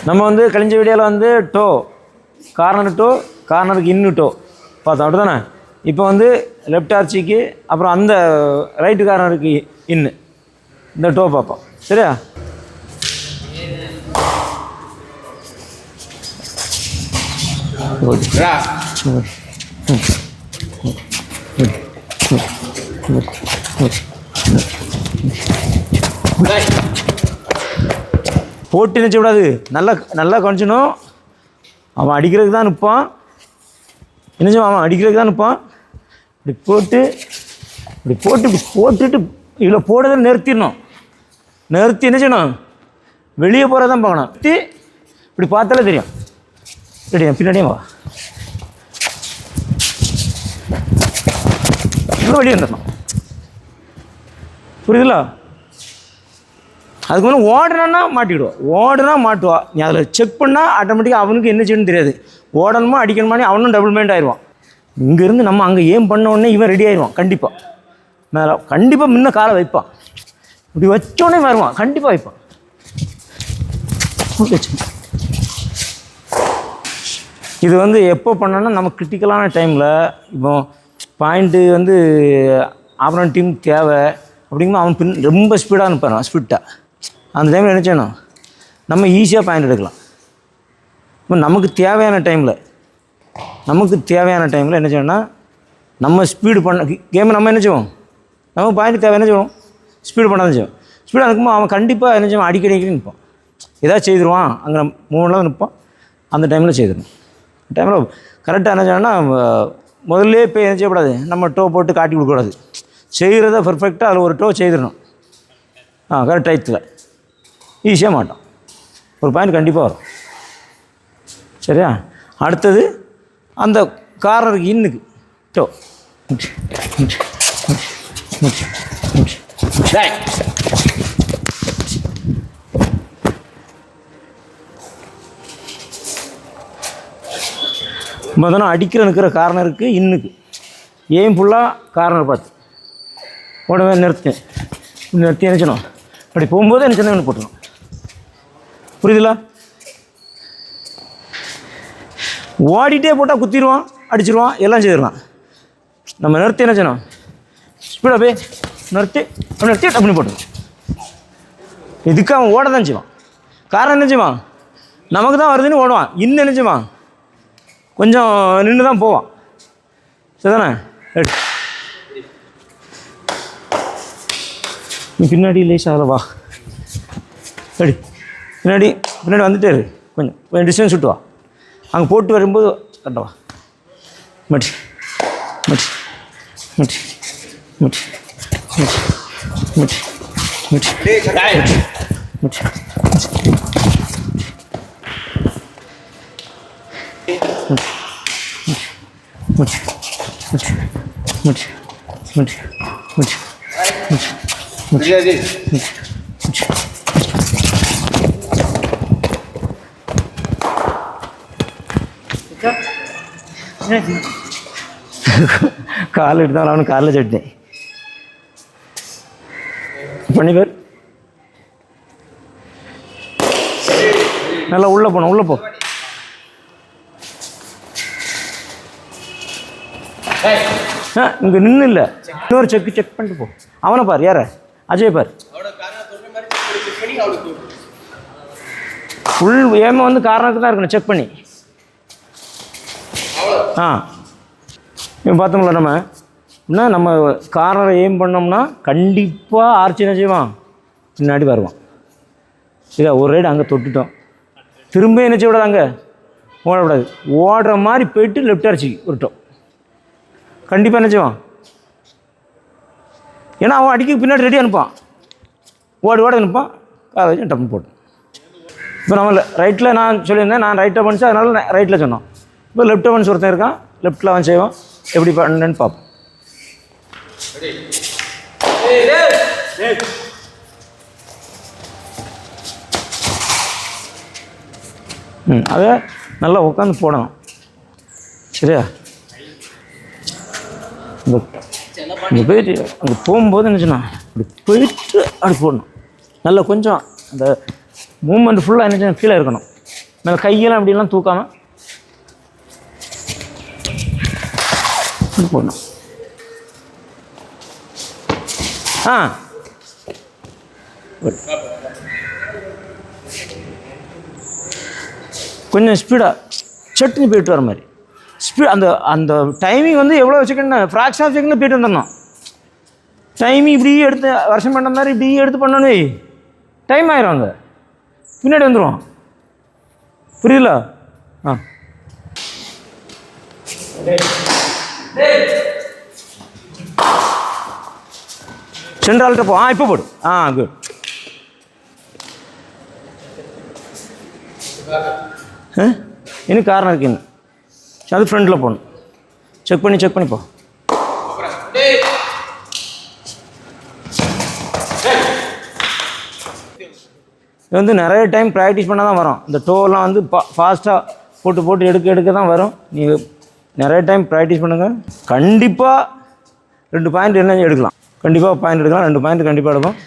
நம்ம வந்து கழிஞ்ச வீடியோவில் வந்து டோ கார்னருக்கு இன்னு டோ பார்த்தோம் அப்படி தானே. இப்போ வந்து லெஃப்ட் ஆர்ச்சிக்கு அப்புறம் அந்த ரைட்டு கார்னருக்கு இன்னு இந்த டோ பார்ப்போம். சரியா? போட்டு நினச்ச விடாது. நல்லா கொஞ்சணும். அவன் அடிக்கிறதுக்கு தான் நிற்பான். என்ன அவன் அடிக்கிறதுக்கு தான் நிற்பான். இப்படி போட்டுட்டு இவ்வளோ போடுறதை நிறுத்திடணும். நிறுத்தி என்ன செய்யணும், வெளியே போகிறதான் பார்க்கணும். இப்படி பார்த்தாலே தெரியும். ரெடியா? பின்னாடியே வா. இவ்வளோ வெளியே வந்துடணும். புரியுதுல்ல? அதுக்கு மேலே ஓடணுன்னா மாட்டுவா. நீ அதில் செக் பண்ணால் ஆட்டோமேட்டிக்காக அவனுக்கு என்ன செய்யணும்னு தெரியாது. ஓடணுமா அடிக்கணுமானே அவனும் டபுள் மைண்ட் ஆயிடுவான். இங்கேருந்து நம்ம அங்கே ஏம் பண்ண உடனே இவன் ரெடி ஆயிடுவான். கண்டிப்பாக முன்ன காலை வைப்பான். இப்படி வச்சோடனே வருவான். கண்டிப்பாக வைப்பான். இது வந்து எப்போ பண்ணோன்னா நம்ம கிரிட்டிக்கலான டைமில், இப்போ பாயிண்ட்டு வந்து ஆப்போனன்ட் டீம் தேவை அப்படிங்கும்போது அவன் ரொம்ப ஸ்பீடாக அனுப்புறான். அந்த டைமில் என்ன செய்யணும், நம்ம ஈஸியாக பாயிண்ட் எடுக்கலாம். இப்போ நமக்கு தேவையான டைமில் என்ன செய்யணும்னா, நம்ம ஸ்பீடு பண்ண கேமை நம்ம என்ன செய்வோம், நமக்கு பாயிண்ட் தேவை என்ன செய்வோம், ஸ்பீடு பண்ணாதான் செய்வோம். ஸ்பீடாக இருக்கும்போது அவன் கண்டிப்பாக என்ன செய்வான், அடிக்கடி நிற்பான். ஏதாவது செய்திருவான். அங்கே மூணுலாம் நிற்பான். அந்த டைமில் செய்திடணும். டைமில் கரெக்டாக என்ன செய்யணும்னா, முதல்ல போய் என்ன செய்யக்கூடாது, நம்ம டோ போட்டு காட்டி கொடுக்கக்கூடாது. செய்கிறத பர்ஃபெக்டாக அதில் ஒரு டோ செய்திடணும். கரெக்ட் டயத்தில் ஈஸியாக மாட்டோம். ஒரு பாயிண்ட் கண்டிப்பாக வரும். சரியா? அடுத்தது அந்த கார்னருக்கு இன்னுக்கு டோ. முதல்ல அடிக்கிற நிற்கிற கார்னருக்கு இன்னுக்கு ஏம் ஃபுல்லாக கார்னர் பார்த்து உடனே நிறுத்தி நினச்சணும். அப்படி போகும்போது என்ன சின்ன போட்டுரும். புரியுதுல? ஓடிட்டே போட்டால் குத்திடுவான், அடிச்சிடுவான், எல்லாம் செய்திடலாம். நம்ம நிறுத்தி என்ன செய்யணும், ஸ்பீடாக போய் நிறுத்தி அப்படின்னு போட்டுருவோம். இதுக்கு அவன் ஓட தான் செய்வான். காரணம் என்ன செய்வான், நமக்கு தான் வருதுன்னு ஓடுவான். இன்னும் என்ன செய்வான், கொஞ்சம் நின்று தான் போவான். சரிதானே? நீ பின்னாடி லேசாக வா. ரெடி? பின்னாடி வந்துட்டே இரு. கொஞ்சம் டிஸ்டன்ஸ் விட்டு வா. அங்கே போட்டு வரும்போது கரெக்டாக வா. மட்டி மட்டி மட்டி மட்டி மட்டி மட்டி மட்டி முடி முடி முடி முடி முடி முடி கால் எடுத்தாலும் அவனுக்கு காலில் சட்னி பண்ணி பேர். நல்லா உள்ளே போகணும். உள்ளே போ. இங்கே நின்று இல்லை, இன்னொரு செக் பண்ணிட்டு போ. அவனை பார். யார? அஜய் பார். ஃபுல் ஏமா வந்து காரணத்துக்கு தான் இருக்கணும். செக் பண்ணி இப்போ பார்த்தோம்ல, நம்ம என்ன நம்ம கார்னரை எய்ம் பண்ணோம்னா கண்டிப்பாக ஆர்ச்சி என்ன செய்வான், பின்னாடி வருவான். சரியா? ஒரு ரைடு அங்கே தொட்டுட்டோம், திரும்ப என்ன செய்யக்கூடாது, அங்கே ஓடக்கூடாது. ஓடுற மாதிரி போயிட்டு லெஃப்ட் ஆர்ச்சிக்கு விட்டோம். கண்டிப்பாக என்ன செய்வான், ஏன்னா அவன் அடிக்க பின்னாடி ரெடி அனுப்பான். ஓட அனுப்பான். அதை வச்சு டப்பு போட்டு. இப்போ நம்ம ரைட்டில் நான் சொல்லியிருந்தேன், நான் ரைட்டாக பண்ணிச்சு, அதனால ரைட்டில் சொன்னோம். இப்போ லெஃப்ட் அவன்ஸ் ஒருத்தன் இருக்கான், லெஃப்ட்டில் அவன் செய்வான். எப்படி பண்ணுன்னு பார்ப்போம். அதை நல்லா உட்காந்து போடணும். சரியா? இங்கே போயிட்டு அங்கே போகும்போது என்னச்சுன்னா அப்படி போயிட்டு அப்படி போடணும். நல்லா கொஞ்சம் அந்த மூமெண்ட் ஃபுல்லாக என்னச்சுன்னா கீழே இருக்கணும். மேலே கையெல்லாம் அப்படிலாம் தூக்காமல் போடணும். கொஞ்சம் ஸ்பீடாக சட்டுன்னு போயிட்டு வர மாதிரி ஸ்பீட். அந்த அந்த டைமிங் வந்து எவ்வளோ செகண்ட், ஃப்ராக்ஷன் ஆஃப் செகண்டில் போயிட்டு வந்துடணும். டைமிங் இப்படி எடுத்து வருஷம் பண்ண மாதிரி இப்படி எடுத்து பண்ணோன்னே டைம் ஆயிரும், அங்கே பின்னாடி வந்துடும். புரியுதுல? சென்ட்ரால்கிட்ட போ. இப்போ போடு. குட். இன்னும் காரணம் இருக்குன்னு அது ஃப்ரண்டில் போகணும். செக் பண்ணி போ. இது வந்து நிறைய டைம் ப்ராக்டிஸ் பண்ணால் தான் வரும். இந்த டோலாம் வந்து ஃபாஸ்ட்டாக போட்டு எடுக்க தான் வரும். நீங்கள் நிறைய டைம் ப்ராக்டிஸ் பண்ணுங்கள். கண்டிப்பாக 2 பாயிண்ட் என்ன எடுக்கலாம். கண்டிப்பாக பாயிண்ட் எடுக்கலாம். 2 பாயிண்ட் கண்டிப்பாக எடுக்கும்.